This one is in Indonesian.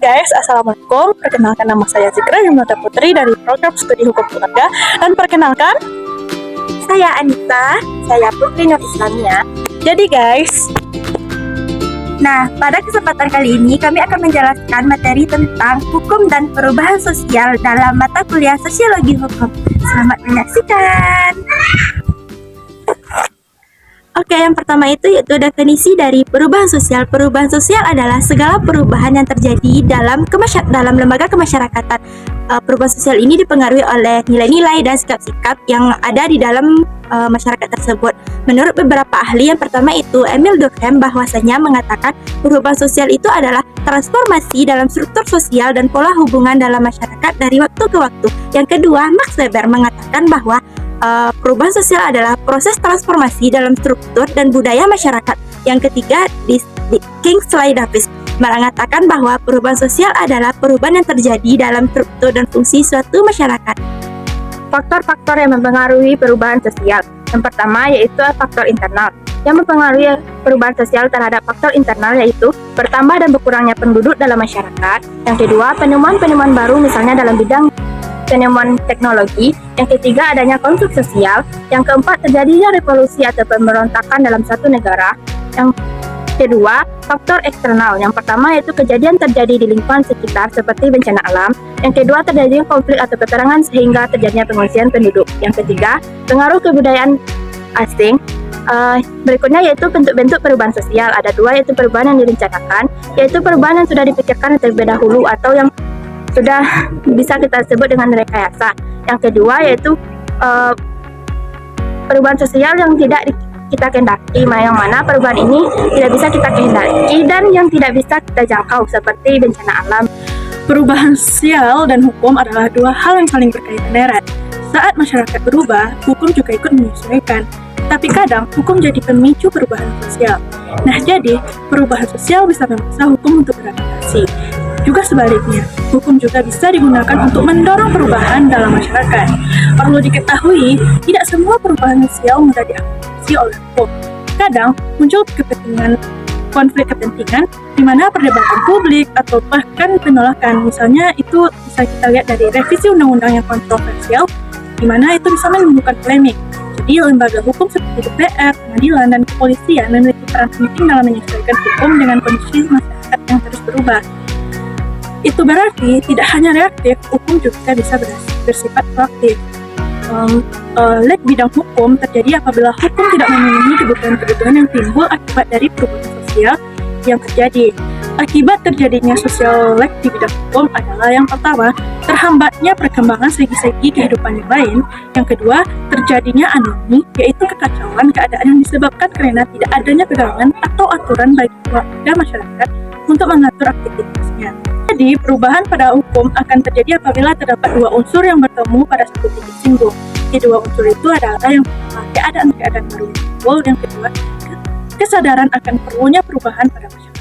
guys, Assalamualaikum. Perkenalkan, nama saya Zikra Yumnata Putri dari program studi hukum keluarga. Dan perkenalkan, Saya Anita, saya Putri Nur Islamia. jadi guys, Nah, pada kesempatan kali ini kami akan menjelaskan materi tentang hukum dan perubahan sosial dalam mata kuliah Sosiologi Hukum. Selamat menyaksikan. Oke, yang pertama itu yaitu definisi dari perubahan sosial. Perubahan sosial adalah segala perubahan yang terjadi dalam lembaga kemasyarakatan. Perubahan sosial ini dipengaruhi oleh nilai-nilai dan sikap-sikap yang ada di dalam masyarakat tersebut. Menurut beberapa ahli, yang pertama itu Emil Durkheim bahwasanya mengatakan perubahan sosial itu adalah transformasi dalam struktur sosial dan pola hubungan dalam masyarakat dari waktu ke waktu. Yang kedua, Max Weber mengatakan bahwa perubahan sosial adalah proses transformasi dalam struktur dan budaya masyarakat. Yang ketiga, Kingsley Davis mengatakan bahwa perubahan sosial adalah perubahan yang terjadi dalam struktur dan fungsi suatu masyarakat. Faktor-faktor yang mempengaruhi perubahan sosial. Yang pertama yaitu faktor internal. Yang mempengaruhi perubahan sosial terhadap faktor internal yaitu bertambah dan berkurangnya penduduk dalam masyarakat. Yang kedua, penemuan-penemuan baru misalnya dalam bidang penemuan teknologi. Yang ketiga, adanya konflik sosial. Yang keempat, terjadinya revolusi atau pemberontakan dalam suatu negara. Yang kedua, faktor eksternal. Yang pertama yaitu kejadian terjadi di lingkungan sekitar seperti bencana alam. Yang kedua, terjadinya konflik atau peperangan sehingga terjadinya pengungsian penduduk. Yang ketiga, pengaruh kebudayaan asing. Berikutnya yaitu bentuk-bentuk perubahan sosial. Ada dua, yaitu perubahan yang direncanakan, yaitu perubahan yang sudah dipikirkan terlebih dahulu atau yang sudah bisa kita sebut dengan rekayasa. Yang kedua yaitu perubahan sosial yang tidak kita kehendaki, yang mana perubahan ini tidak bisa kita kehendaki dan yang tidak bisa kita jangkau seperti bencana alam. perubahan sosial dan hukum adalah dua hal yang saling berkaitan erat. Saat masyarakat berubah, hukum juga ikut menyesuaikan. Tapi kadang hukum jadi pemicu perubahan sosial. Nah, jadi perubahan sosial bisa memaksa hukum untuk beradaptasi. Juga sebaliknya, hukum juga bisa digunakan untuk mendorong perubahan dalam masyarakat. Perlu diketahui, tidak semua perubahan sosial mudah diakomodasi oleh hukum. Kadang muncul konflik kepentingan, di mana perdebatan publik atau bahkan penolakan. Misalnya itu bisa kita lihat dari revisi undang-undang yang kontroversial, di mana itu bisa menimbulkan polemik. Jadi lembaga hukum seperti DPR, pengadilan, dan kepolisian memiliki peran penting dalam menyesuaikan hukum dengan kondisi masyarakat yang terus berubah. Itu berarti tidak hanya reaktif, hukum juga bisa bersifat proaktif. Lag bidang hukum terjadi apabila hukum tidak memenuhi kebutuhan-kebutuhan yang timbul akibat dari perubahan sosial yang terjadi. Akibat terjadinya sosial lag di bidang hukum adalah yang pertama, terhambatnya perkembangan segi-segi kehidupan yang lain. Yang kedua, terjadinya anomi, yaitu kekacauan keadaan yang disebabkan karena tidak adanya pegangan atau aturan bagi warga masyarakat untuk mengatur aktivitasnya. Jadi, perubahan pada hukum akan terjadi apabila terdapat dua unsur yang bertemu pada satu titik singgung. Kedua unsur itu adalah yang pertama, keadaan baru muncul, yang kedua, kesadaran akan perlunya perubahan pada masyarakat.